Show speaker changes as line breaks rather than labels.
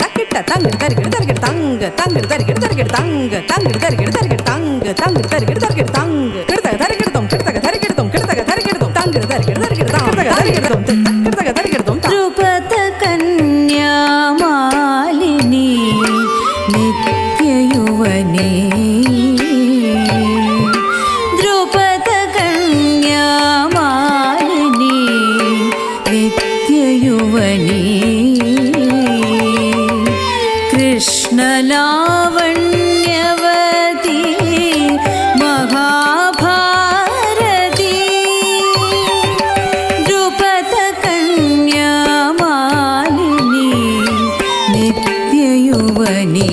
തക്കിട്ട തങ്ങട് തരികിട തരികിട തങ്ക തങ്ങട് തരികിട തരികിട തങ്ക തങ്ങട് തരികിട തരികിട തങ്ക തങ്ങട് തരികിട തരികിട തങ്ക കിടതക തരികിടതും കിടതക തരികിടതും കിടതക തരികിടതും തങ്ങട് തരികിട തരികിട തങ്കടക തരികിടതും കിടതക തരികിടതും
ദ്രുപദ കന്യാമാലിനി നിത്യയുവനേ ദ്രുപദ കന്യാമാലിനി നിത്യയുവനേ കൃഷ്ണലാവണ്യവതി മഹാഭാരതി ദ്രുപദ കന്യാമാലിനി നിത്യയുവനേ